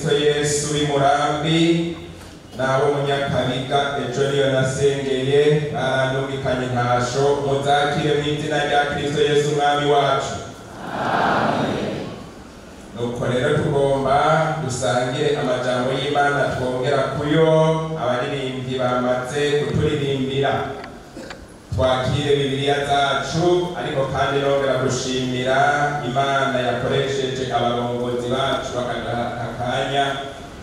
Kristo Yesu w'Imurambi nabo Munyakabiga ejo niyo nasengeye barandungikanye ntasho muzakire mu izina rya Kristo Yesu umwami wacu. Amen. Nuko rero tugomba dusangire amajambo y'Imana twongera kuyo abaririmbyi bamaze kuturirimbira. Twakire Bibiliya zacu ariko kandi nongera gushimira Imana yakoresheje abarongozi bacu bakaduha akanya.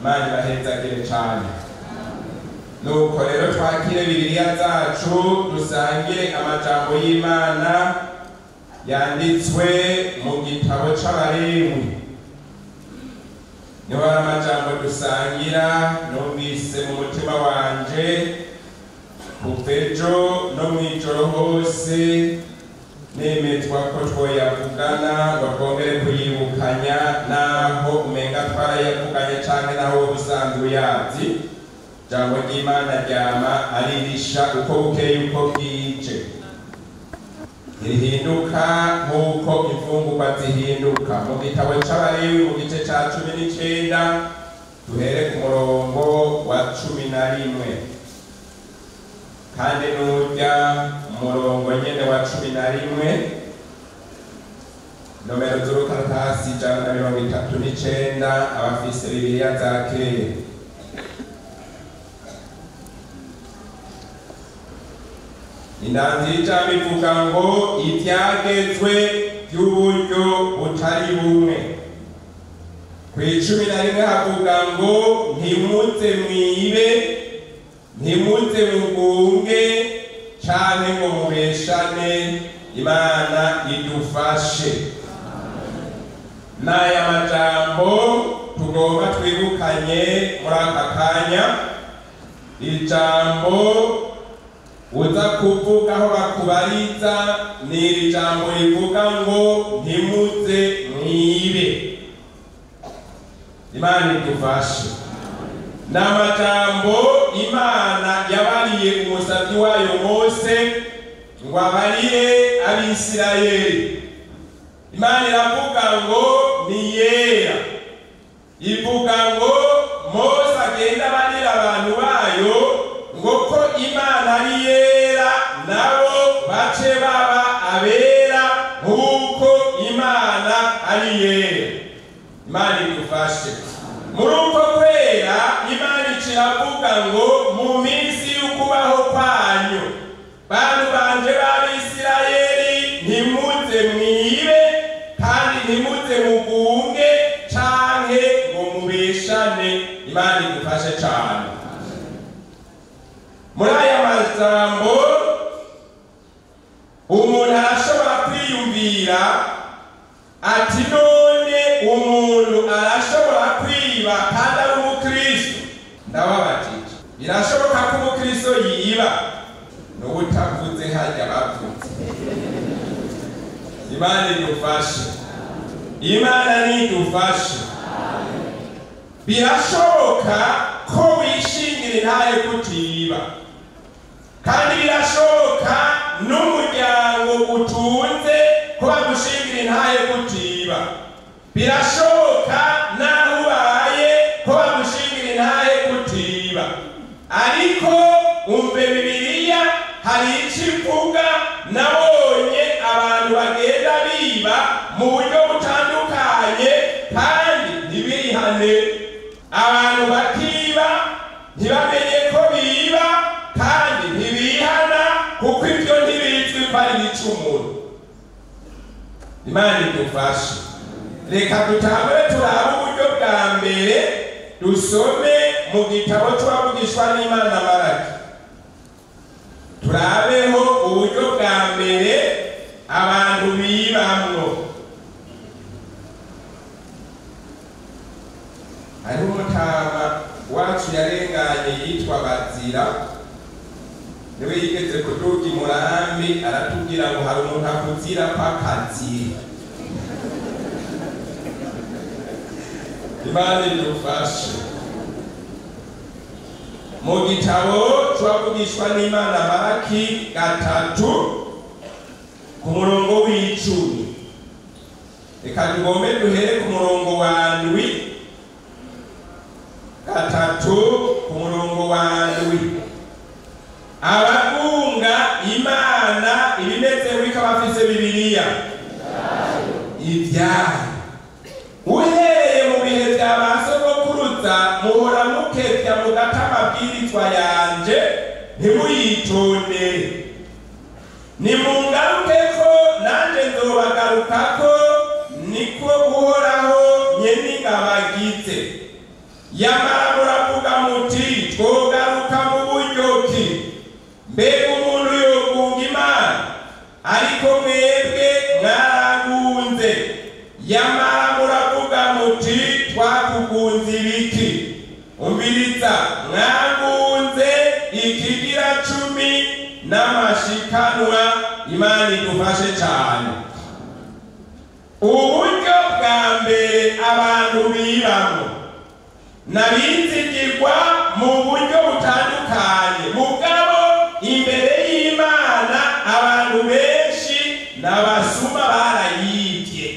Imana ibahezagire cyane. Nuko rero twakire Bibiliya zacu dusangire amajambo y'Imana yanditswe mu gitabo c'Abalewi. Niho amajambo dusangira numvise mu mutima wanje kuvejo no mwijoro hose nemezwa ko twoyavugana bakongere kuyibukanya naho umenga twarayavuganye canke naho ubusanzwe uyazi. Jambo ry'Imana ryama aririsha uko bukeye uko bwije, rihinduka nk'uko imfungurwa zihinduka. Mu gitabo c'Abalewi mu gice ca 19 duhere ku murongo wa 11 kandi nurya umurongo nyene wa 11 nomero z'urukaratasi 139 abafise Bibiliya za kera. Indanzi y'ijambo ivuga ngo ivyagezwe by'uburyo butari bumwe. Ku 11 havuga ngo ntimuze mwibe, ntimuze mugunge canke ngo mubeshane, Imana idufashe. N'aya majambo tugomba twibukanye muri aka kanya. Ijambo uza kuvuga aho bakubariza ni iri jambo rivuga ngo ntimuze mwibe. Imana idufashe. N'amajambo Imana yabariye umusavyi wayo Mose ngo abarire Abisirayeli. Imana iravuga ngo ni yera, ivuga ngo Mose agenda abarira abantu bayo ngo ko Imana ari yera nabo bace baba abera nk'uko Imana ari yera. Imana idufashe. Muri uko kwera Imana iravuga ngo mu minsi y'ukubaho kwanyu bantu banje b'Abisirayeli ntimuze mwibe kandi ntimuze mugunge canke ngo mubeshane. Imana idufashe cane. Muri aya majambo umuntu arashobora kwiyumvira ati none umuntu arashobora kwiba kandi ari umukristo? Ndababatije, birashoboka ko umukristo yiba n'ubutavuze harya bavuze. Imana idufashe. Imana nidufashe. Birashoboka ko wishingira intahe kutiba, kandi birashoboka n'umuryango utunze ko bagushingira intahe kutiba. Birashoboka naho ubaye ko bagushingira intahe kutiba. Ariko umve Bibiliya hari icivuga. Nabonye abantu bagenda biba mu buryo butandukanye kandi ntibihane. Abantu bakiba ntibamenye ko biba kandi ntibihana kuko ibyo ntibizwi ko ari ibicumuro. Imana idufashe. Reka dutangure turabe uburyo bwa mbere, dusome mu gitabo c'Abavugishwa n'Imana Malaki. Turabeho uburyo bwa mbere abantu bibamwo. Hariho umutama wacu yarenganye yitwa Bazira, niwe yigeze kuduga Imurambi aratubwira ngo hari umuntu akuzira ko akazira. Imana idufashe. Mu gitabo c'Abavugishwa n'Imana Malaki 3 ku murongo w'10. Reka tugombe duhere ku murongo wa 7 gatatu ku murongo wa ndwi. Abagunga Imana ibimeze wika bafise Bibiliya ibyaha. Uhereye mu bihe bya basogokuruza muhora mukebya mugata amabwirizwa yanje ntimuyitondere. Nimungarukeko nanje nzobagarukako, niko Uhoraho nyen'ingabo agize. Yamara muravuga muti twogaruka mu buryo ki? Mbega umuntu yogunga Imana? Ariko mwebwe mwaragunze. Yamara muravuga muti twakugunze ibiki? Umviriza, mwagunze ikigira 10 n'amashikanwa. Imana idufashe cyane. Uburyo bwa mbere abantu bibamo nabizigirwa mu buryo butandukanye, mugabo imbere y'Imana abantu benshi n'abasuma barayibye.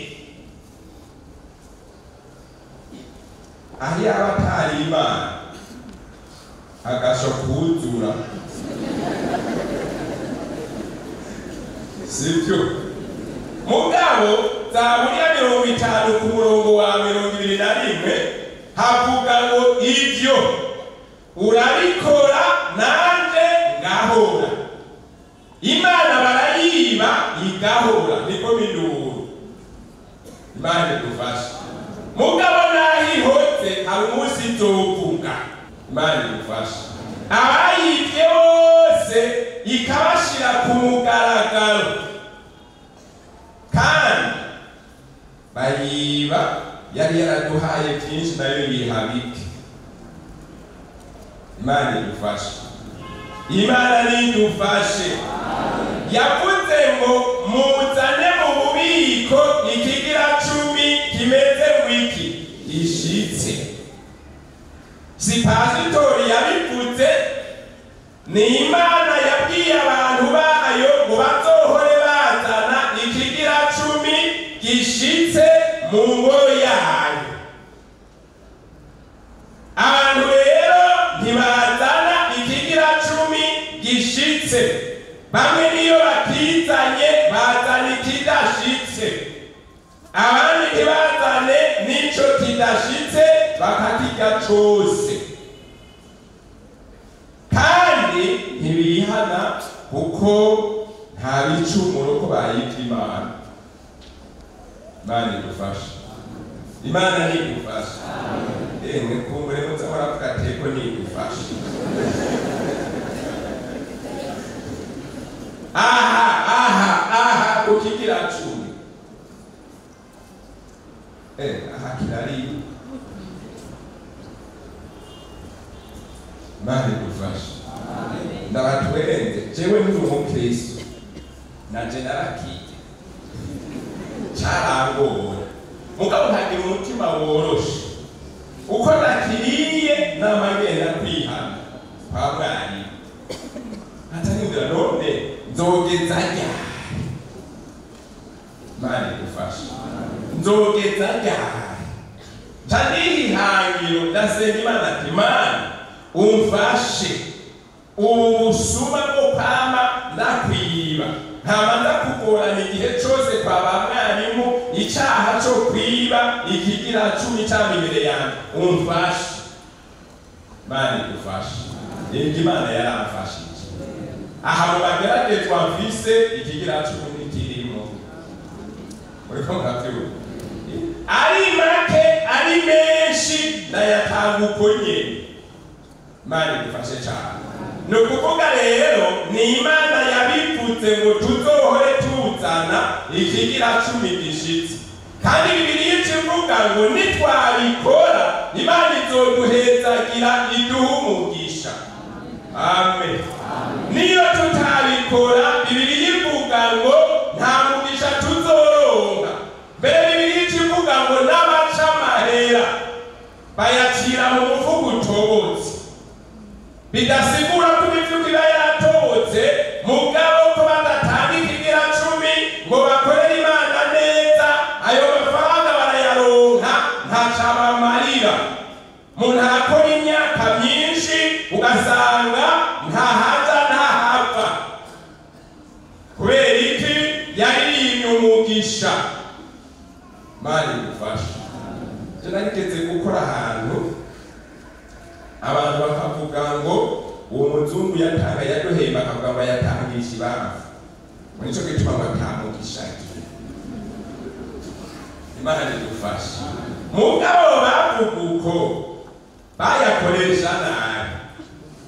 Aho abatari Imana agasho kuzura sibyo. Mugabo Zaburi ya 50 ku murongo wa 21 havuga ngo ibyo urabikora nanje ngahora. Imana barayiba igahora, niko binduru. Imana idufashe. Mugabo nahihoze hari umunsi nzovuga. Imana idufashe. Abayibye bose ikabashira ku mugaragaro, kandi bayiba yari yaraduhaye byinshi nayo yihabike. Imana idufashe. Imana nidufashe. Yavuze ngo muzane mu bubiko ikigira 10 kimeze wiki gishitse. Si pasitori yabivuze, ni Imana yabwiye abantu bayo ngo bazohore bazana ikigira 10 gishitse mu ngoro yayo. Abantu rero ntibazana ikigira 10 gishitse. Bamwe niyo batizanye bazana ikidashitse, abandi ntibazane n'ico kidashitse bakakirya cose. Kandi ntibihana kuko nta bicumuro ko bayita Imana. Imana idufashe. Imana nidufashe. Emwe kumbure muzahora kugateko nidufashe. Aha kukigira 10. Aha kirari. Imana idufashe. Ndabatwenze jewe ndi umukristo nanje narakije carangora, mugabo ntagira umutima woroshe. Uko nakiriye namagenda kwihana kwa mwari atanimbira none nzogeza ryari. Imana idufashe. Nzogeza ryari? Tanihangiro ndasenga Imana ati Imana umfashe ubusuma bwo kwama ndakwiba, ntamanza kugorana igihe cyose kwa bamwarimu icyaha cyo kwiba ikigira 10 cyangwa imbere yanjye. Umfashe. Imana idufashe. Imana yaramfashije. Aha mu bageragezwa mfise ikigira 10 n'ikirimo. Uriko ngavyo ari make ari menshi ndayatanga uko nyene. Imana idufashe cyane. No kuvuga rero ni Imana yabipfutse ngo tuzohore tuzana ikigira 10 gishitse. Kandi Bibiliya ivuga ngo nitwabikora Imana izoduhezagira iduha umugisha. Amen. Niyo tutabikora Bibiliya ivuga ngo nta mugisha tuzoronka. Mbere Bibiliya ivuga ngo n'abaca amahera bayacira mu mufuko utobotse. Bidasigura ko imifuko iba yaratobotse, mugabo ko badatanga ikigira 10 ngo bakorere Imana neza, ayo mafaranga barayaronka ntacabamarira. Umuntu akora imyaka ugasanga ntahaja ntahava kubera iki yaririye umugisha. Mari gufasha tunageze gukora ahantu abantu bakavuga ngo uwo muzungu yatanga yaduhemba akavuga ngo yatangisha ibanga, muri cyo gituma batamugisha. Imana idufashe. Mugabo bavuga uko bayakoresha nabi,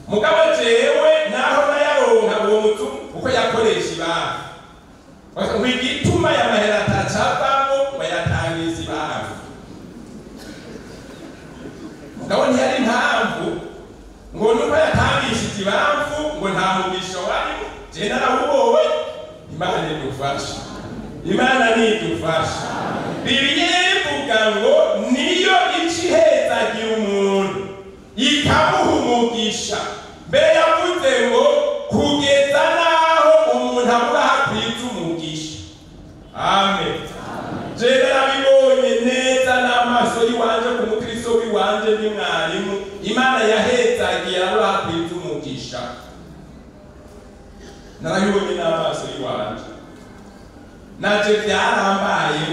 mugabo jewe naho nayaronka uwo muzungu uko yakoresha ibanga, wigituma yamahera atacavamo bayatangisha ibanga. Mugabo ntiyari impamvu ngo nuko yatangishije ibamvu ngo nta mugisha warimo, je narawubowe. Imana idufashe. Imana nidufashe. Bibiliya ivuga ngo niyo ikihezagira umuntu ikamuha umugisha, mbere yavuze ngo kugeza naho umuntu abura hakwiza umugisha. Amen. Je narabibonye neza n'amaso yiwanje ku mukristo wiwanje ni mwarimu. Imana yahezagiye abura hakwiza umugisha, narabibonye n'amaso yiwanje naje byarambaye.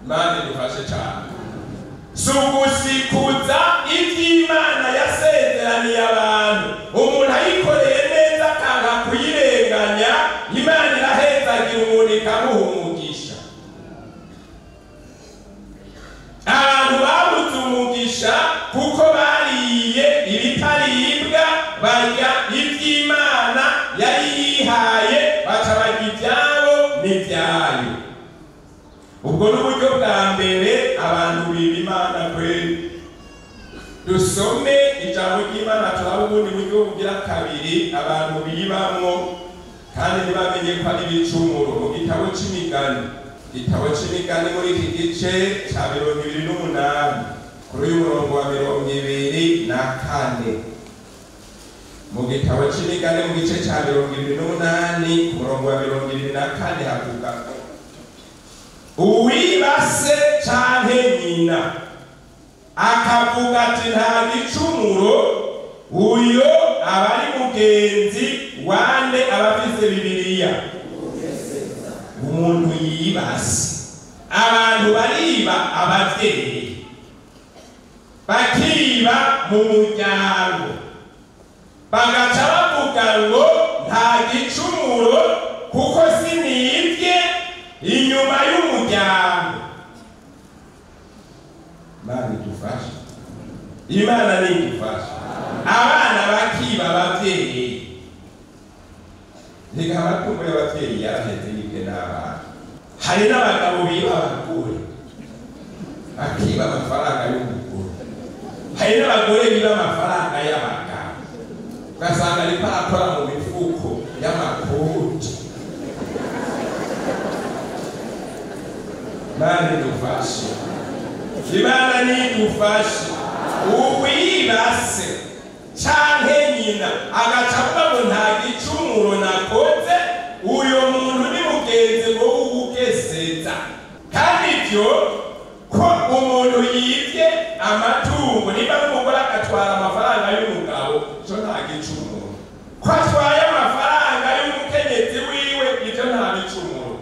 Imana idufashe cyane. Sugusikuza iby'Imana yasezeraniye abantu, umuntu ayikoreye neza akanga kuyirenganya, Imana irahezagira umuntu ikamuha umugisha. Abantu babuze umugisha kuko bariye ibitaribwa, barya iby'Imana yari yihaye, baca barya ibyabo n'ibyayo. Ubwo n'uburyo bwa mbere abantu biba Imana kweli. Dusome ijambo ry'Imana turaba ubundi buryo bugira kabiri abantu bibamwo kandi ntibamenye ko ari ibicumuro. Mu gitabo c'imigani muri iki gice ca 28 kuri uyu murongo wa 24. Mu gitabo c'imigani mu gice ca 28 ku murongo wa 24 havuga ngo uwibase canke nyina akavuga ati nta gicumuro, uyo abari mugenzi wande abafise Bibiliya. Umuntu yibase, abantu bariba abavyeyi, bakiba mu muryango, bagaca bavuga ngo nta gicumuro kuko sinibye inyuma y'umuryango. Imana idufashe. Imana nidufashe. Abana bakiba abavyeyi, reka amatungo y'abavyeyi yaraheze yibwe n'abana. Hari n'abagabo biba abagore bakiba amafaranga y'umugore, hari n'abagore biba amafaranga y'abagabo, ugasanga ariko arakora mu mifuko y'amakoti. Imana idufashe. Imana nidufashe. Uwibase canke nyina agaca avuga ngo nta gicumuro nakoze, uyo muntu ni mugenzi ngo uwugeseza. Kandi ivyo ko umuntu yibye amatungo, niba n'umugore agatwara amafaranga y'umugabo, ico nta gicumuro. Ko atwaye amafaranga y'umukenyezi wiwe, ivyo nta gicumuro.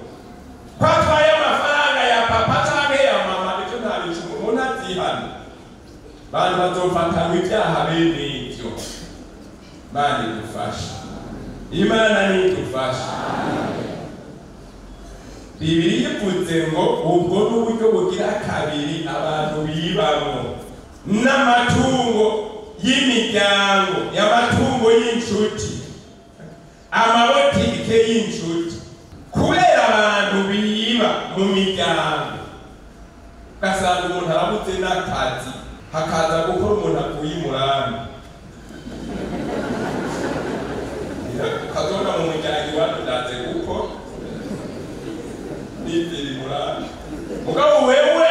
Ko atwaye amafaranga ya papa canke ya mama, ivyo nta gicumuro. Umuntu atihana bantu bazofatanwa ibyaha bene ivyo. Imana idufashe. Imana nidufashe. Bibiliya ivuze ngo ubwo n'uburyo bugira kabiri abantu bibamwo n'amatungo y'imiryango, y'amatungo y'incuti, amabotike y'incuti. Kubera abantu biba mu miryango, ugasanga umuntu arabuze n'akazi, hakaza gukora umuntu akuye umurambi. Ukazona mu muryango iwacu ndaze gukora n'ibiri murambi. Mugabo wewe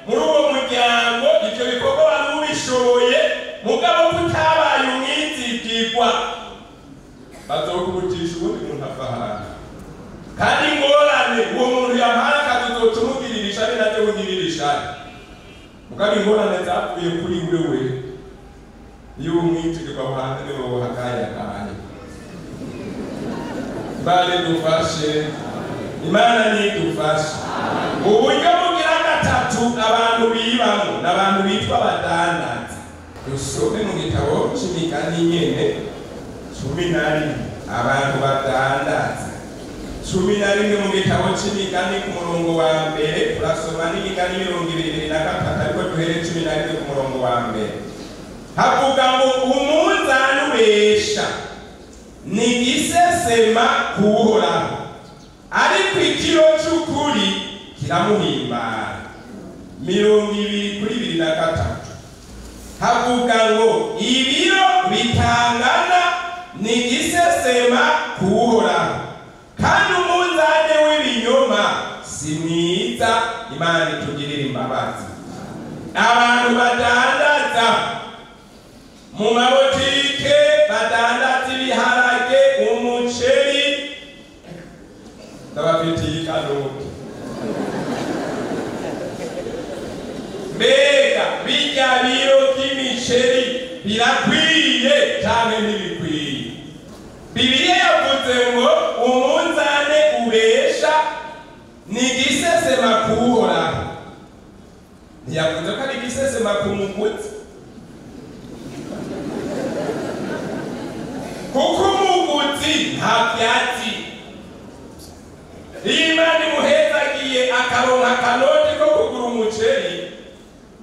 muri uwo muryango ivyo bikorwa wari ubishoboye, mugabo kutabaye umwizigirwa, bazokurutisha ubundi muntu afahana. Kandi ingorane uwo muntu yampaye akazi uzoca umugirira ishari naje wugirira ishari. Mugabo ingorane zapfuye kuri wewe. iyo umwitirwa hanze niwe wohagayagaye. Bale dufashe, Imana nidufashe. Uburyo bugira gatatu abantu bibamo n'abantu bitwa abadandaza. Dusome mu gitabo c'imigani nyene 11 abantu badandaza. 11 mu gitabo c'imigani ku murongo wa mbere turasoma n'imigani 23 ariko duhere 11 ku murongo wa mbere. Havuga ngo umunzani ubesha ni isesema kuhoraho, ariko ikiro c'ukuri kiramuhimbara. 22:23 havuga ngo ibiro bitangana ni isesema kuhoraho, kandi umunzani w'ibinyoma si mwiza. Imana itugirire imbabazi. Abantu badandaza mu mabotike, badandaza ibiharage, umuceri, n'abafitiye ikanoti. Mbega bijya biro by'imiceri birakwiye cyane ntibikwiye? Bibiliya yavuze ngo umunzane ubesha ni igisesema kuhoraho, ntiyavuze ko ari igisesema ku muguzi, kuko umuguzi nta byatsi. Iyo Imana imuhezagiye akaronka akanoti ko kugura umuceri,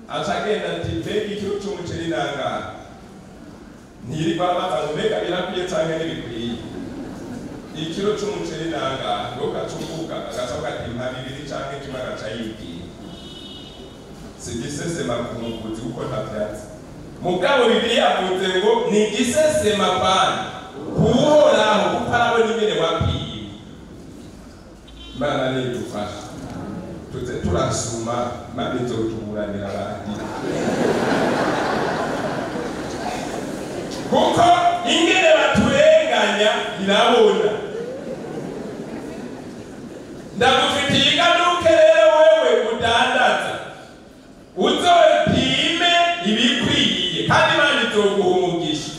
aca agenda ati mbega ikiro c'umuceri nangahe? Ntiyirirwa abaza ngo mbega birakwiye canke ntibikwiye? Ikiro c'umuceri nangahe? Ngo gacukuka agacavuga ati mpa 2 canke 1 agaca yibwira. Si igisesema ku muguzi kuko nta vyatsi. Mugabo Bibiliya yavuze ngo ni igisesema bana kuhoraho, kuko arabona ingene wapimye. Imana nidufashe tuze turasuma, Imana izotuburanira abandi, kuko ingene baturenganya irabona. Ndagufitiye igaduke rero wewe udandaza, uzopime ibikwiye kandi Imana izoguha umugisha.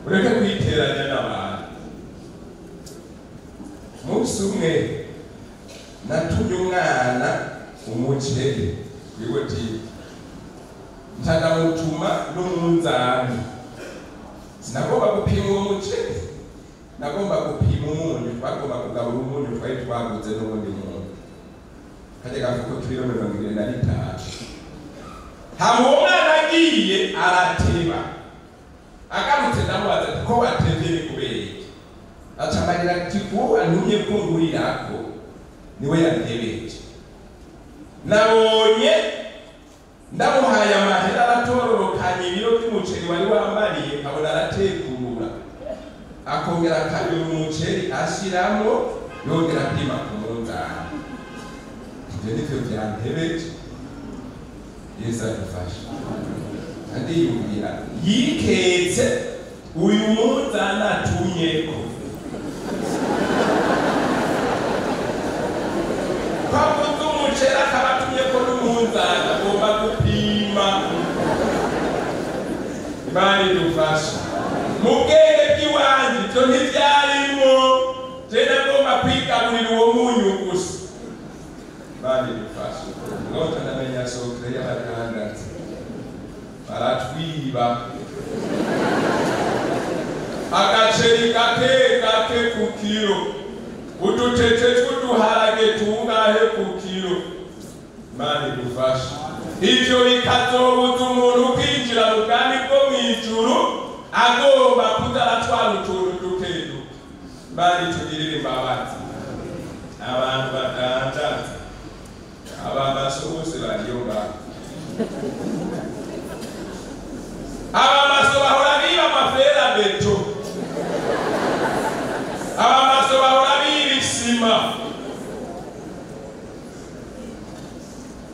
Ureke kwiteranya n'abantu. Umunsi umwe natumye umwana umuceri wibotike, ntanamutuma n'umunzani. Sinagomba gupima uwo muceri, nagomba gupima umunyu. Twagomba kugabura umunyu twari twaguze n'ubundi muntu, kajya gafuko kilo 25. Hama uwo mwana agiye arateba, agarutse ndamubaza ati ko watevye ni kubera iki? Acamarira ati uwo antumye ko ngurirako niwe yantebeje. Nabonye ndamuhaye amahera aratororokanye ibiro by'umuceri wari wambariye, abona arategura, akongera akabira umuceri ashiramo, yongera apima ku munzani. Ivyo nivyo vyantebeje. Yesu adufashe. Ndiyumvira yiketse uyu munzani atumyeko, kwavuze umuceri akaba atumyeko n'umunzani, agomba gupima. Imana idufashe. Mu bwenge bw'iwanjye ibyo ntibyarimo, je nagomba kwigaburira uwo munyu gusa. Imana idufashe. Nota ndamenya sokre y'abadandaza baratwiba. Agaceri gake ku kilo, udutete tw'uduharage tungahe ku kilo. Imana idufashe. Ivyo bikazobuza umuntu kwinjira mu bwami bwo mw'ijuru, agomba kudaratwara utuntu duke duke. Imana itugirire imbabazi. Abantu badandaza, abamaso bose bariyo ngaho. Abamaso bahora biba amafera beto, abamaso bahora biba isima,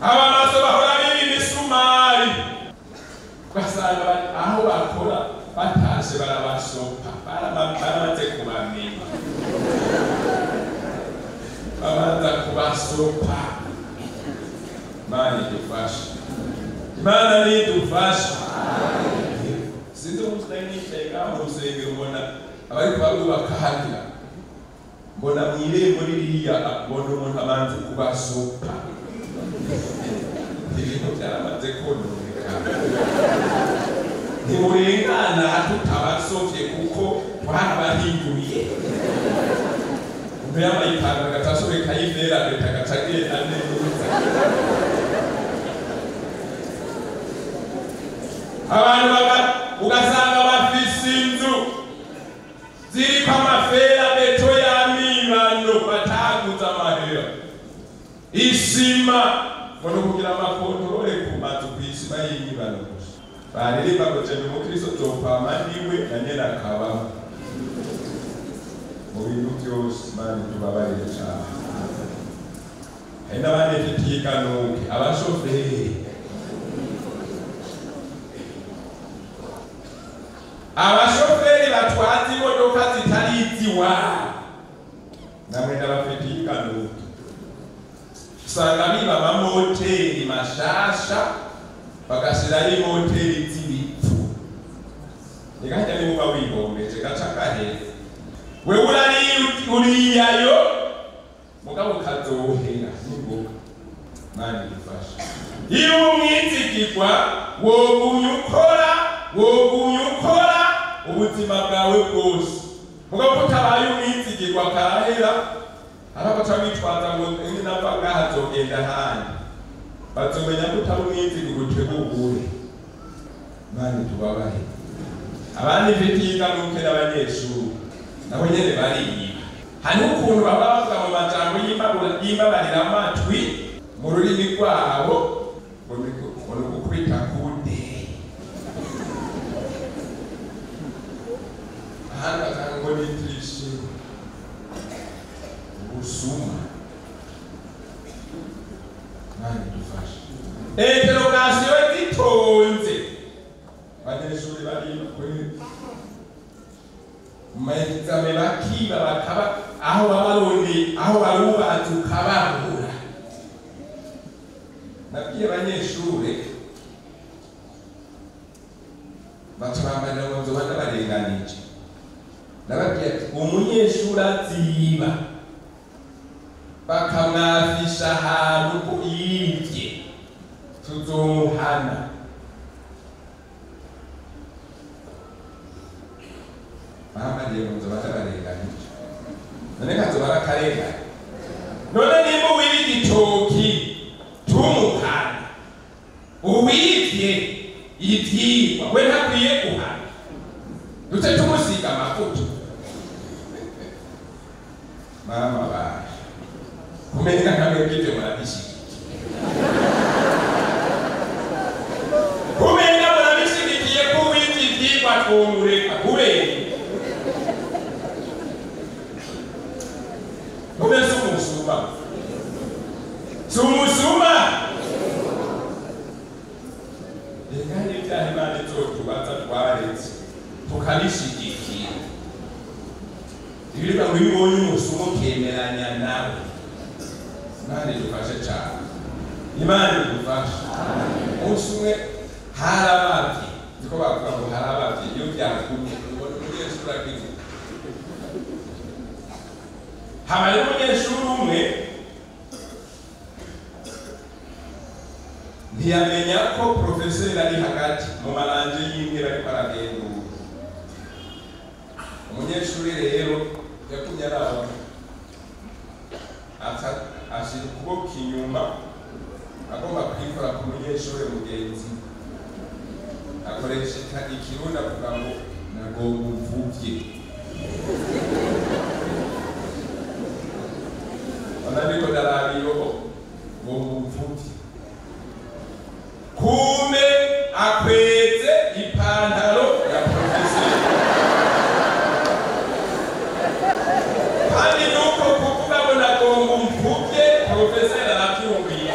abamaso bahora biba imisumari. Ugasanga aho bakora batashe barabasopa, baramaze kubamenya, babanza kubasopa. Imana idufashe. Imana nidufashe. nicaye ngaho mu rusengero mbona abariko barubaka hariya, mbona mw'irembo ririya mbona umuntu abanze kubasopa. Ibintu byaramaze kononekana, ntimurengana tutabasovye kuko twarabahinduye. Umuntu yambaye ipantaro agacasobeka y'ivera leta agaca agenda neza. Abantu ugasanga bafise inzu ziriko amafera beto y'amibano bataguza amahera, isima mbona kugira amakontorore ku mazu kw'isima y'imibano gusa. Baririmba ngo jenda umukristo zokwama ndiwe na nyene akabaho. Mu bintu byose Imana itubabarire cane. Hari n'abandi tutiganuke, abashoferi, abashoferi batwaza imodoka zitari iziwabo, namwe n'abafite ikanuke. Usanga biba amamoteri mashasha bagashiraho imoteri z'ibipfu. Nikajya nimuba wibombeje gaca kaheza, wewe uriyayo mugabo kazohera n'ingoga. Mani gufasha iyo umwizigirwa wogumye ukora ubuzima bwawe bwose, mugabo utabaye umwizigirwa karahera. Arabaca bitwaza ngo nava ngaha azogenda ahandi, bazomenya ko utari umwizigirwa utegure. Mani tubabahe. Abandi mfitiye ikanuke n'abanyeshuri nabo nyene bariyiba. Hariho ukuntu baba bavuga mu majambo y'imbabarira amatwi mu rurimi rwabo ngo gukubita kude. Ahandi bakanga ngo ni triche, ubusuma. Mani dufashe. Interrogation zitonze, abanyeshuri bariba kuri maexame bakiba bakaba aho babarundi aho barubatse ukabahura. Nabwiye abanyeshuri baturambarira ngo nzoba ndabarenganije. Nababwiye ati umunyeshuri aziba bakamwafisha ahantu ko yibye tuzomuhana. Bahamariye ngo nzoba ndabarenganije. None kazoba arakarengane. None nimba uwiba igitoki tumuhana, uwivye ivyigwa we ntakwiye guhana, duce tumusiga amafuta. Mama baje kumenya kamwe bw'ivyo murabishyigikiye, kumenya murabishyigikiye ko uwivye ivyigwa twomureka kubera kumeza umusuma. Sumusuma Rekani vya Imana izotubaza twaretse tukabishigikira. Ibirika ngo ibonye umusuma ukemeranya nawe. Imana idufashe cyane. Imana idufashe. Umunsi umwe harabavye, niko bavuga ngo harabavye iyo byakumye ngo umunyeshuri agize. Habaye umunyeshuri umwe ntiyamenya ko profeseri ari hagati mu maranje y'imwe bariko aragendura. Umunyeshuri rero yakumye araba ashira ukuboko inyuma agomba kwikora ku munyeshuri mugenzi, akoresha ikirundi avuga ngo nagomba umvuvye. Onandiko darabiro ngo umvuvye. Kume akweze ipantaro ya profeseri. Kandi nuko kuvuga ngo nagomba umvuvye, profeseri arabyumviye.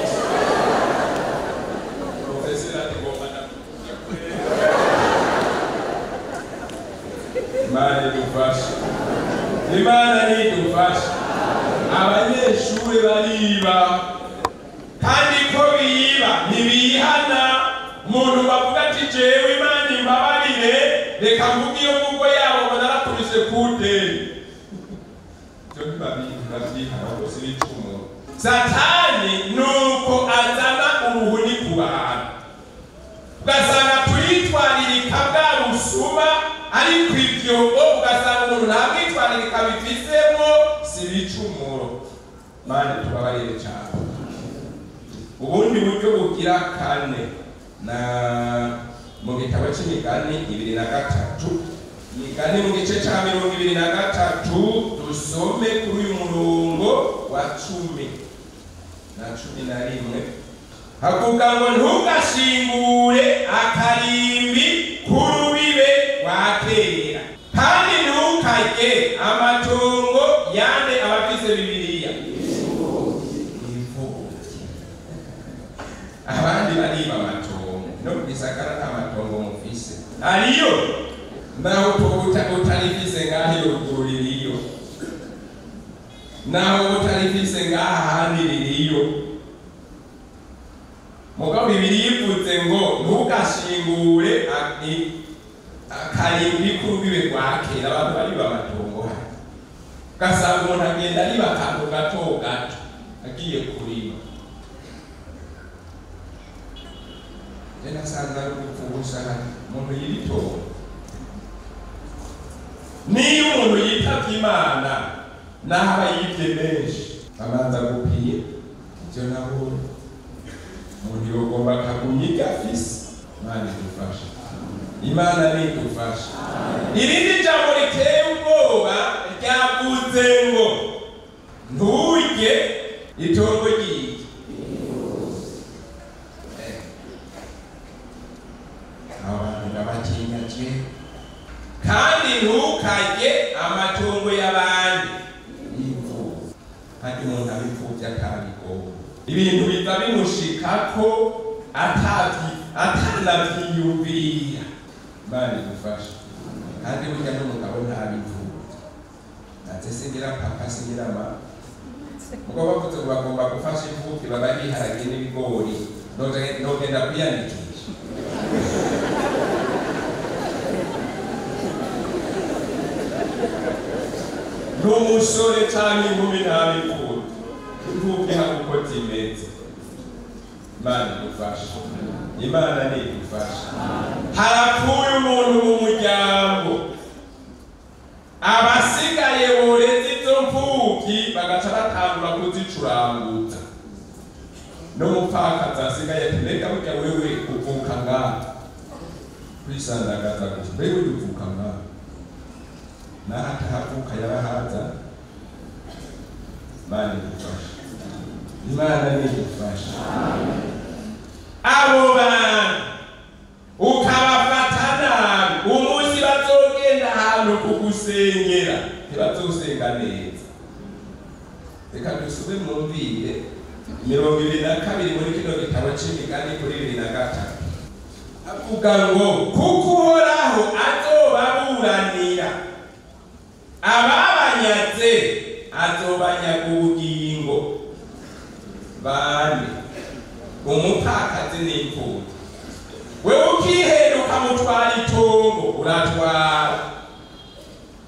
Profeseri ati ngomba ndakuvye. Imana idufashe. Imana idufashe. Abanyeshuri bariba, kandi ko biba ntibihana. Umuntu bavuga ati jewe Imana imbabarire, reka reka mvuge iyo mvugo yabo ngo narakubise kudeni cyo ntibabihana bose bicumuro. Satani nuko azana uruhuni ku bantu ugasanga turitwaririka bwa busuma ariko ibyo ugasanga umuntu nta mwitwaririka bifisemo si bicumuro. Mani tubabarire cyane. Ubundi buryo bugira kane na mu gitabo cy'imigani 23 imigani mu gice cya 23 dusome kuri uyu murongo wa 10 na 11 havuga ngo ntugashingure akarimbi k'urubibe rwa kera kandi ntukarye amatungo yande abafise Bibiliya. Abandi bariba amatongo no bisakara nta matongo mufise ariyo naho utarifise ngaho ruguru ririyo naho utarifise ngaho ahandi ririyo. Mugabo Bibiliya ivuze ngo ntugashingure akarimbi k'urubibe rwa kera. Abantu bariba amatongo hano ugasanga umuntu agenda ariba akantu gato gato agiye kurima. Jena sanza kufugusa umuntu yiritora. Niyo umuntu yitavye Imana naho abayivye menshi babanza gupiye ivyo nabonye umuntu yogomba akagumya afise. Imana idufashe. Imana nidufashe. Irindi jambo riteye ubwoba ryavuze ngo nturye itongo ry'iki. Kandi ntukarye amatungo y'abandi. Kandi umuntu abipfuvye atabigomba ibintu biza bimushikako atanavyiyumvira. Imana idufashe. Kandi burya n'umugabo ntabipfuvye natse singira papa singira mama. Mugo bavuze ngo bagomba gufasha imfuvyi baba biharage n'ibigori nogenda kwiyandikisha. N'umusore cyangwa inkumi ntabikunda imfuvyi hakuko zimeze. Imana idufashe. Imana nidufashe. Harapfuye umuntu mu muryango abasigaye boreze izo mfuvyi bagaca batangura kuzicurangutsa. N'umupfakazi asigaye ati mbega burya wewe uvuka ngaha kwisandagaza gusa mbega uvuka ngaha naho atahavuka yarahaza. Imana idufashe. Imana nidufashe. Abo bantu ukabafata nabi umunsi bazogenda ahantu kugusengera ntibazosenga neza. Reka dusube mwumvire 22 muri kino gitabo c'imigani kuri 23 avuga ngo kuko Uhoraho azobaburanira ababanyaze azobanyaga ubugingo bane umupfakazi n'imfuvyi. Wewe ukiheruka mutwara itongo uratwara.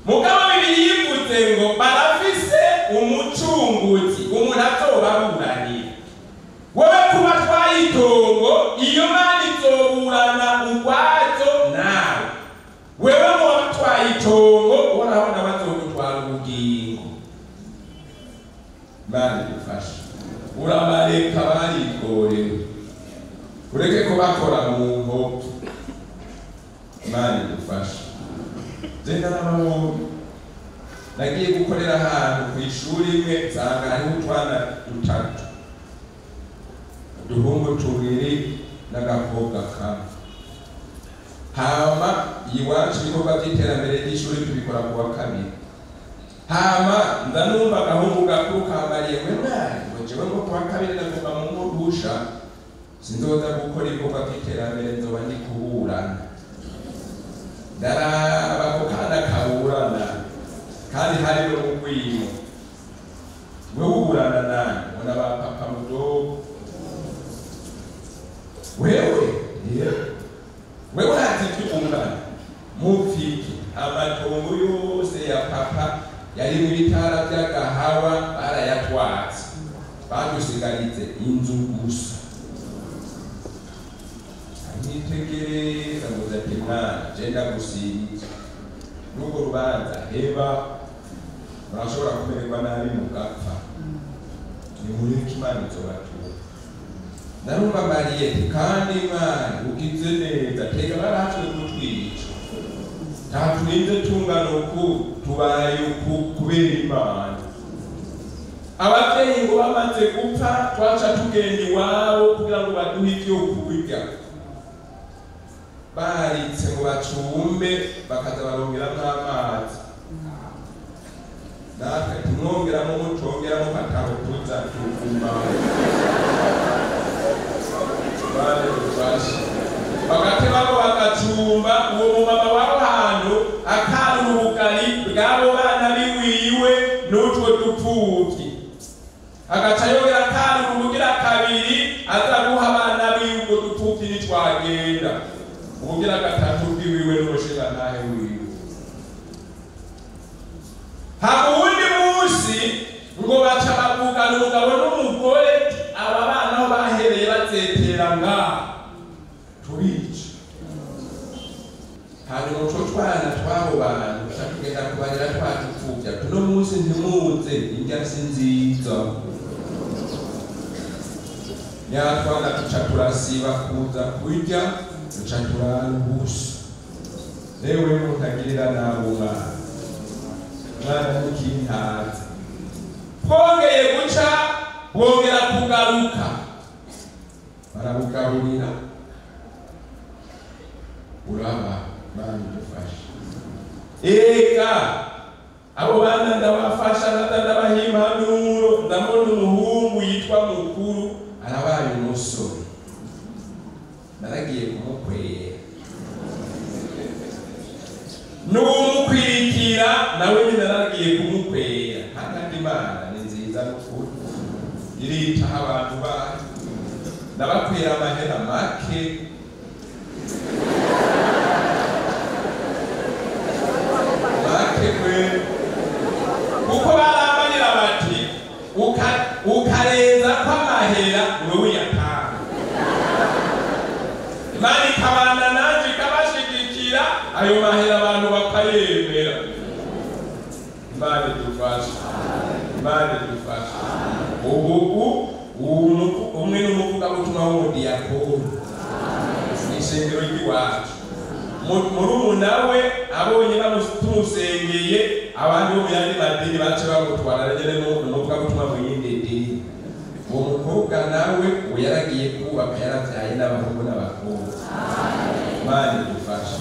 Mugabo Bibiliya ivuze ngo barafise umucunguzi umuntu azobaburanira. Wewe kuba twaye itongo iyo Mana izoburana ugwazo nawe. Wewe mu batwaye itongo urabona bazogutwara ubugingo. Imana idufashe. Urabareka barikorewe ureke ko bakora mu nkovu. Imana idufashe. Jenda n'amahoro nagiye gukorera ahantu ku ishuri imwe nsanga hariho utwana dutatu uduhungu tubiri n'agakobwa kamwe. Hama iwacu ibikorwa by'iterambere ry'ishuri tubikora ku wa kabiri. Hama ndanumva agahungu gakuru kambariye we mwari ngo jewe ngo ku wa kabiri ndagomba mu murusha sinzoza gukora ibikorwa by'iterambere nzoba ndi kuburana. Ndaraba ko kana kaburana kandi hari no mugwimo. Wewe uburana nani? Mbona ba papa mudogo. Wewe ati cy'umwana mufiki amatongo yose ya papa yari mu bitara by'agahawa barayatwatse badusigarize inzu gusa nitegereza muzati mwana jenda gusiga n'ubwo rubanza heba murashobora kumererwa nabi mugapfa ni muri Imana izobatura narumva Mariyete kandi Imana ugize neza tega barahatwe kutwica ntaturinze tungano ku tubaye kubera Imana abavyeyi ngo bamaze gupfa twaca tugenda iwabo kugira ngo baduhe ivyo kurya baritse ngo bacumbe bakaza barongeramo amazi natwe tumwongeramo mucongeramo katabo tuza tuguma bane dufashe bagateba ngo bagacumba uwo mumama w'aho hantu akari ubugari bw'abo bana biwiwe n'utwo dupfuvyi agaca yongera akari ubugira kabiri aza guha abana biwe ubwo dupfuvyi nitwagenda ubugira gatatu bwiwiwe n'umushinga ntahe wiwe habundi musi ngo baca bavugana umugabo n'umugore aba bana aho bahereye bazetera ngaha tubica hanyuma utwo twana tw'abo bantu duca tugenda kubarira twatupfuvya tuno musi ntimuze indya si nziza nyatwana duca turasiba kuza kurya duca turara ubusa rewe mutagirira nabo mwana n'ikintazi bwongeye guca bwongera kugaruka barabugaburira uraba mani dufashe ega abo bana ndabafasha ndabaha impanuro ndabona umuhungu yitwa Mukuru arabaye umusore naragiye kumukwera n'umukwirikira nawe nyine naragiye kumukwera kandi Imana ni nziza n'ukuri iritaho abantu bayo ndabakwera amahera make kwe kuko barambarira bati ukarenza kw'amahera wewe uyatanga Imana ikabana nanje ikabashigikira ayo mahera abantu bakayemera Imana idufashe Imana idufashe ubu umwe n'umuvugabutumwa w'umudiyakoni n'ishengero ry'iwacu murumuna we abonye bamusengeye abandi bo mu yandi madini bace bamutwara rero n'umuvugabutumwa mu yindi dini uwo mukobwa nawe uwo yaragiye kubaka yaravyaye n'abahungu n'abakobwa Imana idufashe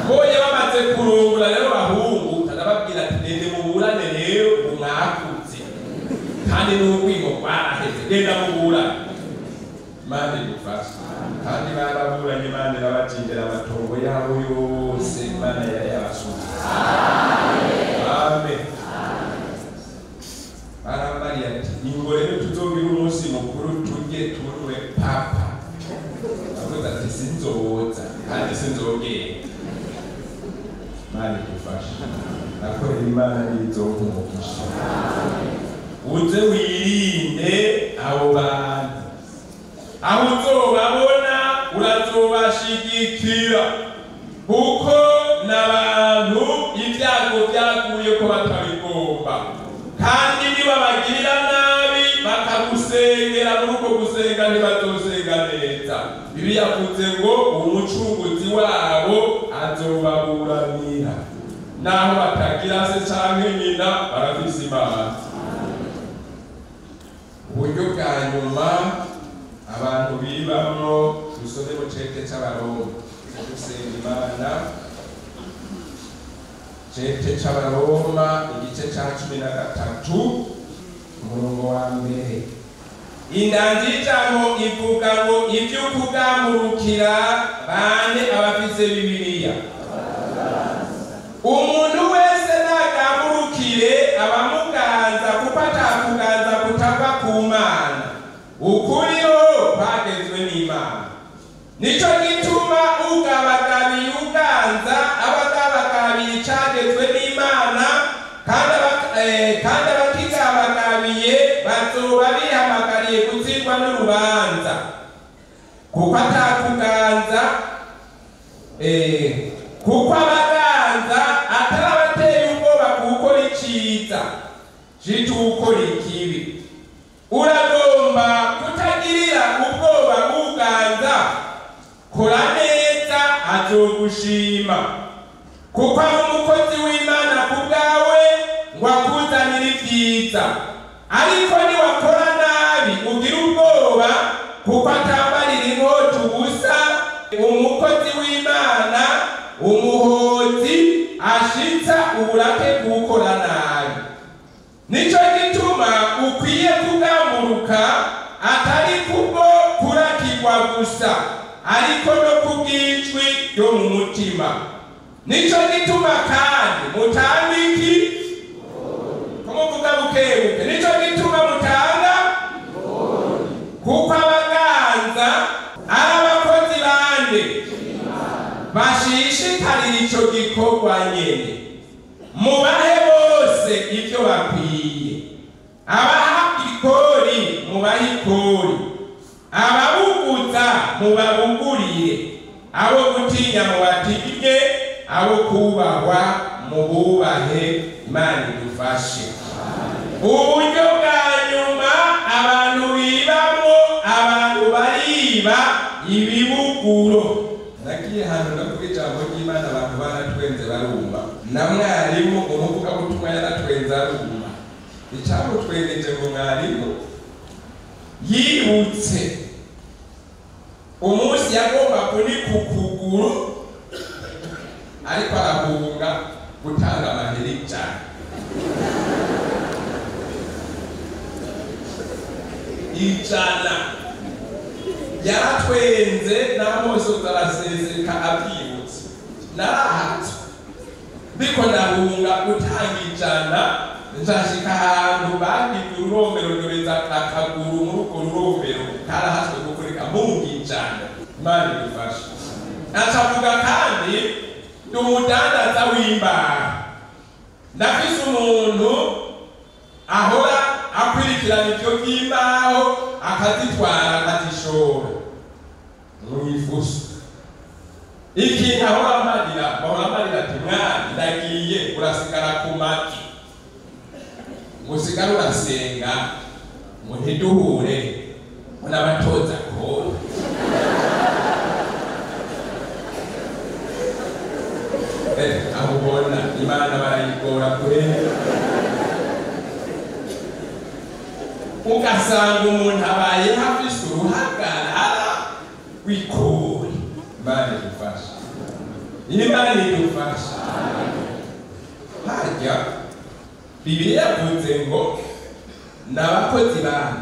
bonye bamaze kurungura rero bahungu ndababwira ati gende muburane rero umwakuze kandi n'ubwimo bwaraheze genda muburane Imana idufashe kandi baraburanye Imana irabacindira amatongo yabo yose Imana yari yabasubiye amen barambariye ati ingo rero tuzogira umunsi mukuru turye tunywe papa avuga ati sinzoza kandi sinzogenda Imana idufashe nakorera Imana nizokumugisha uze wirinde abo bantu aho uzobabona urazobashigikira kuko n'abantu ibyago byaguye ko batabigomba kandi nibabagirira nabi bakagusengera muri uko gusenga ntibazosenga neza Bibiliya yavuze ngo umucunguzi wabo azobaburanira naho batagira se canke nyina barafise Imana uburyo bwa nyuma abantu bibamwo dusome mu cete c'Abaroma dusenga Imana cete c'Abaroma igice ca 13 umurongo wa mbere indanzi y'ijambo ivuga ngo ibyo kugamurukira bane abafise Bibiliya umuntu wese nagamurukire abamuganza kuko atakuganza kutava ku Mana ukuriho bagezwe n'Imana nico gituma ugabagabiye uganza abagaba icagezwe n'Imana kandi abatigabagabiye bazoba bihamagariye gutsindwa n'urubanza kuko atakuganza kuko abaganza atari abateye ubwoba gukora iciza jitu gukora ikibi. Uragomba kutagirira ubwoba uganza, kora neza azogushima kuko ari umukozi w'Imana ku bwawe ngo akuzanire ibyiza. Ariko niwakora nabi ugira ubwoba kuko atambarira inkota ubusa, umukozi w'Imana umuhozi ashitsa uburake bw'ukora nabi. Nico gituma ukwiye kugamburuka atari kubwo kurakirwa gusa ariko no kubw'ijwi ryo mu mutima. Nico gituma kandi mutanga iki? Kumuvuga bukebuke. Nico gituma mutanga kuko abaganza ari abakozi bande bashishikarira ico gikorwa nyene. Mubahe bose ibyo bakwiye. Abaha ikori mubahe ikori, ababuguza mubabugurire, abo gutinya mubatinye, abo kubahwa mububahe. Imana idufashe. Uburyo bwa nyuma abantu bibamo, abantu bariba ibibuguro. Nagiye hano navuga ijambo ry'Imana abantu baratwenze barumva, na mwarimu umuvuga butumwa yaratwenze arumva. Icyamutwengeje ngo mwarimu yibutse umunsi yagomba kunika ukuguru ariko arahunga gutanga amaheri cyane. Ijana yaratwenze n'amosozi araseseka abyibutse. Narahatse biko ndahunga gutanga ijana, nzashika ahantu bagize ururombero ndoreza akaguru muri urwo rurombero karahatswe gukoreka mungi ijana. Imana idufashe. Acavuga kandi ndi umudandaza w'imbaho, ndafise umuntu ahora akwirikirana ibyo by'imbaho akazitwara akazishora mwifuso. Ikintu ahora amarira ati mwana ndagiye urasigara ku mati, musigara urasenga ngo ntiduhure unabatoza kora. Aho ubona Imana barayigora kure, ugasanga umuntu abaye hafise uruhagarara w'ikori. Imana idufashe. Imana idufashe. Harya Bibiliya yavuze ngo n'abakozi bane.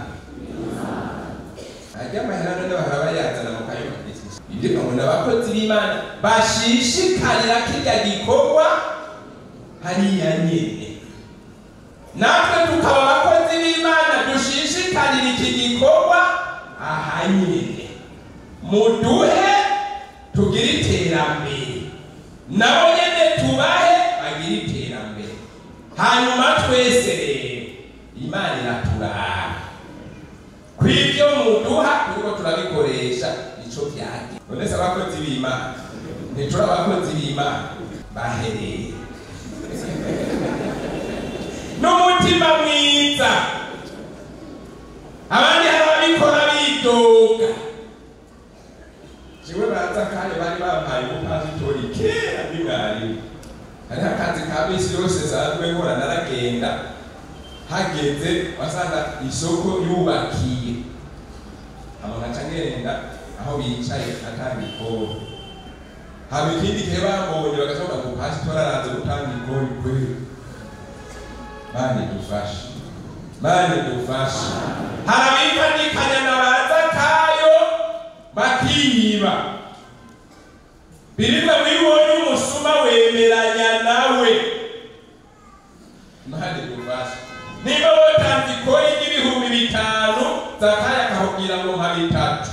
Harya amahera none bahora bayazana mu kayo bakishisha. Ibyo ngo n'abakozi b'Imana bashishikarira kirya gikorwa hariya nyene. Natwe tukaba abakozi b'Imana dushishikarira iki gikorwa aha nyene. Muduhe tugire iterambere, nabo nyene tubahe bagire iterambere. Hanyuma twese rero Imana iraturaba kw'ibyo muduha turiko turabikoresha ico vyage. None se abakozi b'Imana ntituri abakozi b'Imana bahereye n'umutima mwiza. Abandi harabikora bidoga. Jiwe baza kare bari bampaye ubupasitori kera ndi mwarimu. Hariho akazi ka misi yose sanzwe nkora, naragenda hageze wasanga isoko yubakiye, abo nkaca ngenda aho bicaye atanga ikori. Haba ikindi gihe bambonye bagasohoka ngo pasitori araza gutanga ikori kweli. Imana idufashe. Imana idufashe. Harabifadikanya na bazakayo bakiyiba. Birimwe mwibonye umusuma wemeranya nawe. Imana idufashe. Niba wotanze ikori y'ibihumbi 5, Zakayo akakubwira ngo mpa 3.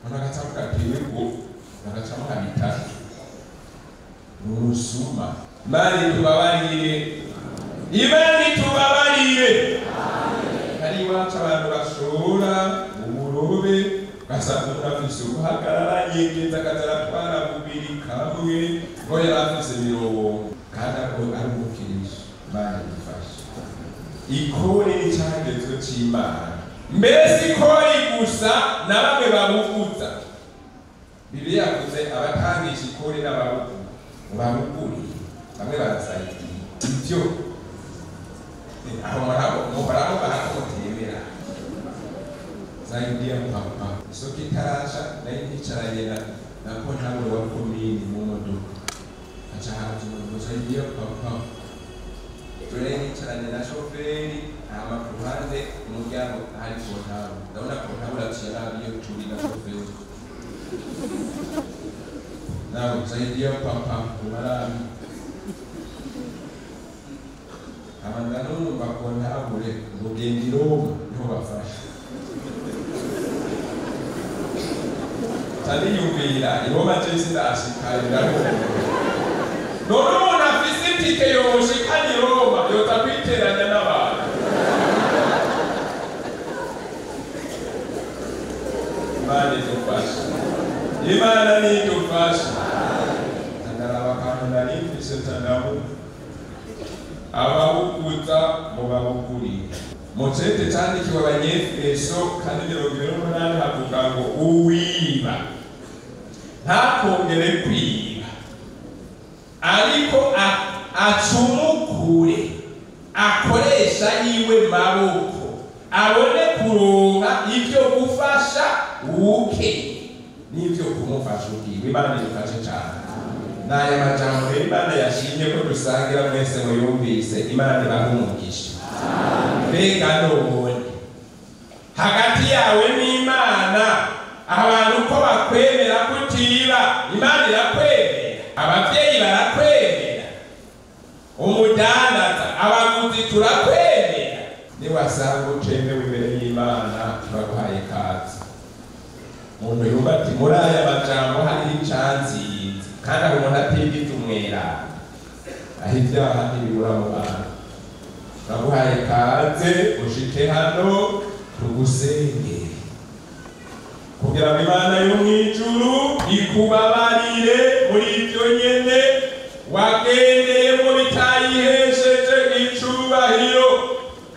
Unagacamuka piwe ngo unagacamuka 3. urusuma. Imana itubabarire, Imana itubabarire. Hari iwacu abantu bashora uburobe ugasanga umuntu afise uruhagarara yegeza akazaratwara bubiri kamwe ngo yari afise mirongo kandi ako ari umukirisha. Imana idufashe. Ikori ni icagezwe c'Imana, mbese ikori gusa na bamwe babuguza. Bibiliya yavuze abatangisha ikori n'ababuguri bamwe barasayidira ivyo aho murabo baramutemera saidia papa isoko itarasha nayo nticaranye nako ntabwo wa komini mu modoka aca haje umuntu saidia papa tore nicaranye na shoferi hama ku ruhande umuryango hari kontabo ndabona kontabo yaciye arabiyo turi na shoferi nawe saidia papa umarami abangana numva kontabure ngugenda i Roma niho bafasha taniyumvira i Roma je sindashikira none umuntu afise itike yoshikana i Roma yoza kwiteranya n'abantu. Imana idufashe, Imana nidufashe. Tandaraba kantu narimfise tandamu ababuguza mu babugurire. Mu cete candikiwe Abanyefeso kandi 28 havuga ngo uwiba ntakongere kwiba ariko acumukure akoresha yiwe maboko abone kuronka ivyo gufasha uke n'ivyo kumufasha ukiwe. Imana idufashe cane. Naya majambo Imana yashimye ko dusangira mwese muyumvise. Imana ibahumugisha. Mbega none hagati yawe n'Imana abantu ko bakwemera kutiba, Imana irakwemera, abavyeyi barakwemera, umudandaza abaguzi turakwemera. Niwasanga utemewe imbere y'Imana turaguhaye kazi. Umuntu yumva ati muri aya majambo hariho icanziye kandi abo umuntu atigita umwera aho ibyaha ntibibura mu bantu. Turaguhaye kaze ushike hano tugusengere kugira ngo Imana yo mw'ijuru ikubabarire muri ivyo nyene wagendeyemo bitayihesheje icubahiro.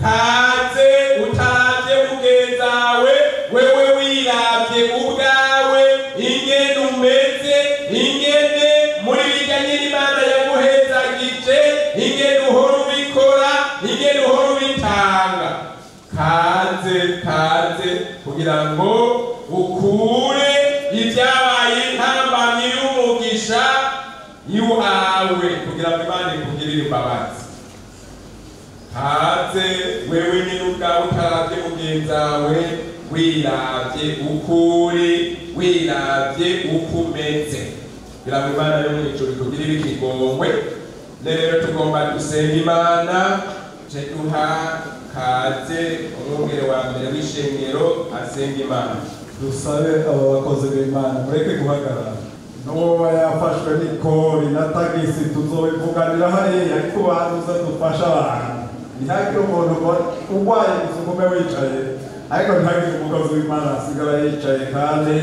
Kaze utaravye mugenzawe, wewe wiravye ubwawe ingene umeze, ingene muri birya nyiri Imana yaguhezagije, ingene uhora ubikora, ingene uhora ubitanga. Kaze kugira ngo ukure ibyabaye intambamyi y'umugisha yuhawe kugira ngo Imana ikugirire imbabazi. Kaze wewe nyine ubwawe utaravye mugenzawe, wiravye ukuri, wiravye ukumeze kugira ngo Imana yo mw'ijuru ikugirire ikigongwe. Rero tugomba gusenga Imana. Duha kaze umwungere wa mbere w'ishengero asenga Imana. Dusabe aba bakozi b'Imana mureke guhagarara. N'uwo yafashwe n'ikori na tagisi tuzobivuganira hariya ariko bahanuza dufasha abantu. Ntihagire umuntu urwaye ugume wicaye, ariko ntihagire umukozi w'Imana asigara yicaye kandi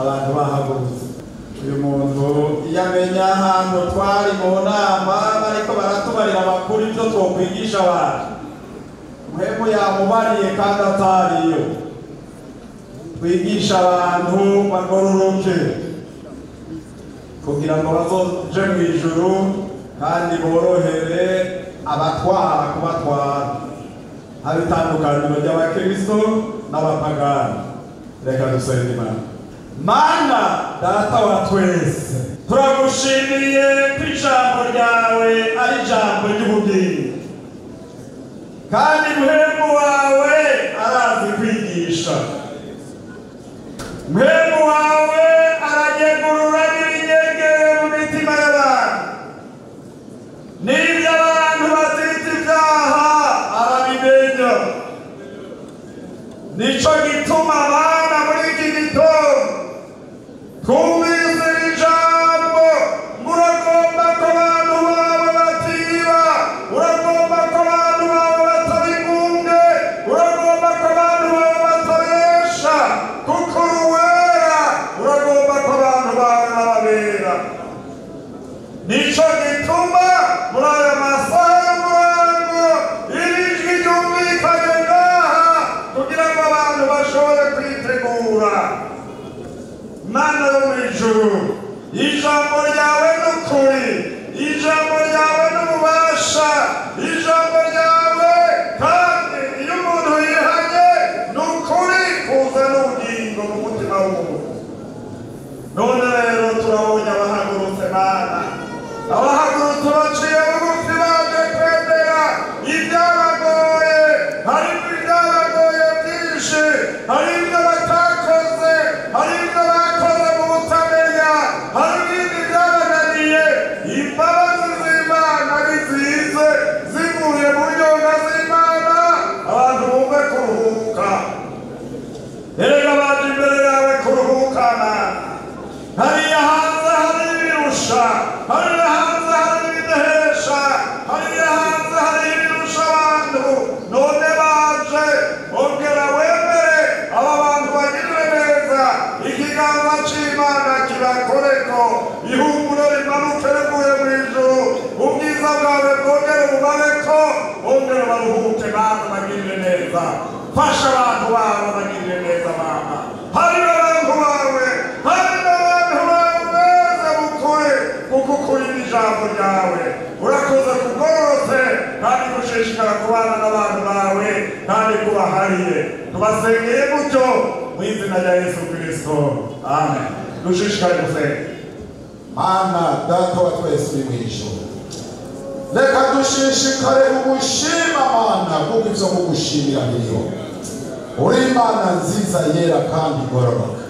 abantu bahagurutse. Uyu muntu iyo amenya ahantu twari mu nama bariko baratubarira amakuru ivyo twokwigisha abantu, muhemu yamubariye kandi atariyo. Twigisha abantu bagororoke kugira ngo bazoje mw'ijuru kandi borohere abatwara kubatwara. Hari itandukaniro ry'abakristo n'abapagani. Reka dusenge Imana. Mana data wa twese, turagushimiye ko ijambo ryawe ari ijambo ry'ubugingo kandi muhemu wawe arazi kwigisha. Muhemu wawe aranyegurura n'ibinyegere mu mitima y'abantu, n'ibyo abantu bazita ibyaha arabimenya. Nico gituma Mana muri iki gitondo twumvise ijambo muragomba ko nico gituma muri aya masaha y'umurango ijwi ryumvikanye ngaha kugira ngo abantu bashobore kwitegura. Mana yo mw'ijuru, ijambo ryawe n'ukuri, ijambo ryawe n'ububasha, ijambo ryawe kandi iyo umuntu yihanye n'ukuri kuzana ubugingo mu mutima w'umuntu. None rero turabonye abahagurutse Mana, abahagurutse baciye bugufi baje kwemera ibyabagoye, harimo ibyabagoye byinshi, hari ibyo batakoze, hari ibyo bakoze mu butamenya, hari ibindi byabananiye. Imbabazi z'Imana nizize zivuye mu nyonga z'Imana, abantu bumve kuruhuka. Erega abantu imbere yawe kuruhuka Mana. Hariya hanze hari ibirusha, hariya hanze hari ibidahesha, hariya hanze hari ibirusha abantu. None baje ongera wemere aba bantu bagirwe neza, ikiganza c'Imana kibakoreko, ihumure rimanuke rivuye mw'ijuru, ubwiza bwawe bwongere bubabeko, ongera baruhuke Mana bagirwe neza. Fasha abantu bawe bagirwe neza Mana. Hariyo abantu bawe, hariyo abantu bawe beza bukure kuko ukuri n'ijambo ryawe. Urakoze kugororotse kandi gushishikara kubana n'abantu bawe kandi kubahariye. Tubasengeye gutyo mu izina rya Yesu Kristo. Amen. Dushishikare gusenga. Mana data wa twese uri mw'ijuru, reka dushishikare kugushima Mana kuko ivyo kugushimira biriho. Uri Imana nziza yera kandi igororoka.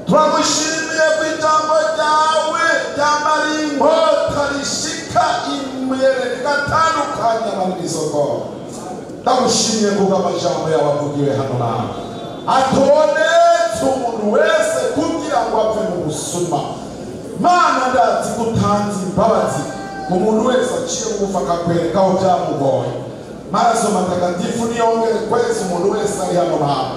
Turagushimiye ku ijambo ryawe ryamara inkota rishika imbere rigatandukanya abantu n'isoko. Ndagushimiye kuko amajambo yawe avugiwe hano Mana atubonetse umuntu wese kugira ngo apfe mu busuma. Mana ndazi gutanze imbabazi umuntu wese aciye bugufi akakwereka aho byamugoye. Maraso matakatifu niyongere kwezi umuntu wese ari hano Mana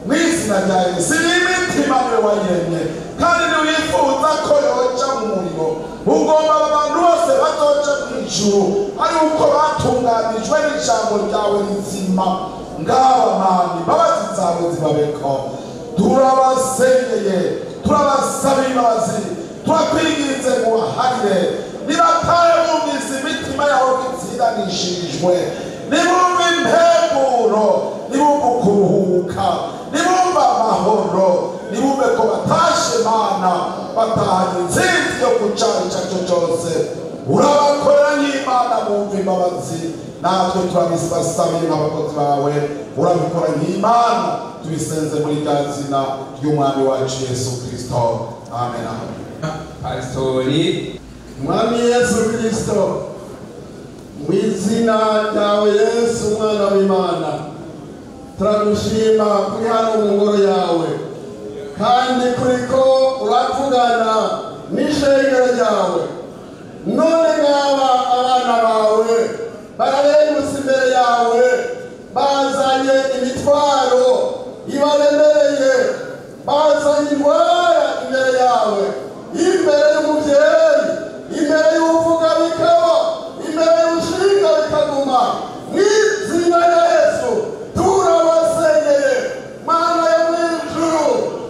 mu izina rya Yesu. Imitima niwe wayiremye kandi ntiwifuza ko yoja mu muriro. Ugomba abantu bose bazoja mw'ijuru ari uko batunganijwe n'ijambo ryawe rizima. Ngaba Mana imbabazi zawe zibabeko. Turabasengeye, turabasaba imbabazi, turakwinginze ngo ubaharire. Nibataye bumvise imitima yawe itsindanishirijwe, nibumva impemburo, nibumva kuruhuka, nibumva amahoro, nibumve ko batashe Mana batahanye intsinzi yo kucari ico cyose. Urabakorera nk'Imana bumva imbabazi, natwe turabisabiye nk'abakozi bawe. Urabikora nk'Imana, tubisenze muri rya zina ry'umwami wacu Yesu Kristo. Amen. Pastori Mwami Yesu Kristo, mu izina ryawe Yesu umwana w'Imana, turagushima kuri hano mu ngoro yawe kandi kuriko uravugana n'ishengero ryawe. None ngaba abana bawe bararengutse imbere yawe, bazanye imitwaro ibaremereye, bazanye indwara imbere yawe, imbere y'umuvyeyi, imbere y'uvuga bikaba, imbere y'ushinga bikaguma. Mw'izina rya Yesu turabasengeye Mana yo mw'ijuru,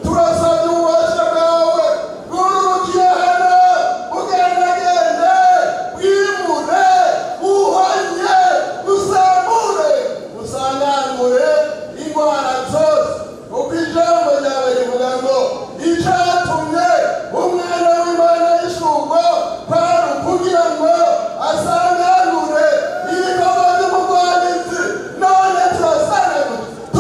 turasabye ububasha bwawe bwururukiye hano, bugendagende, bwimure, buhanye, busambure, busangangure indwara zose. Kuko ijambo ryawe rivuga ngo icatumye umwana w'Imana yishurwa kwari ukugira ngo asanganure ibikorwa by'umugwaneza. None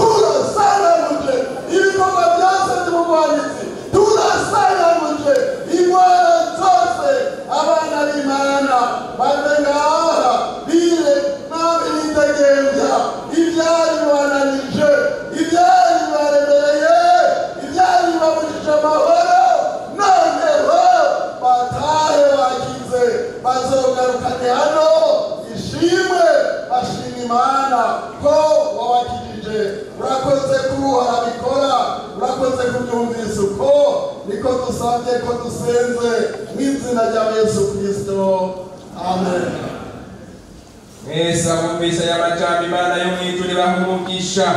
turasanganuje ibikorwa byose by'umugwaneza, turasanganuje indwara zose. Abana b'Imana bave ngaha bire n'abitegembya ibyari bibananije, ibyari bibaremereye, ibyari bibabujije amahoro. Noneho batahe bakize, bazogarukane hano ishimwe, bashima Imana ko wabakijije. Urakoze kuruha bikora, urakoze kubyumvisa uko niko dusa dusabye ko dusenze mu izina rya Yesu Kristo, amen. Mwese abumvise aya majambo Imana yo mw'ijuru ibahe umugisha.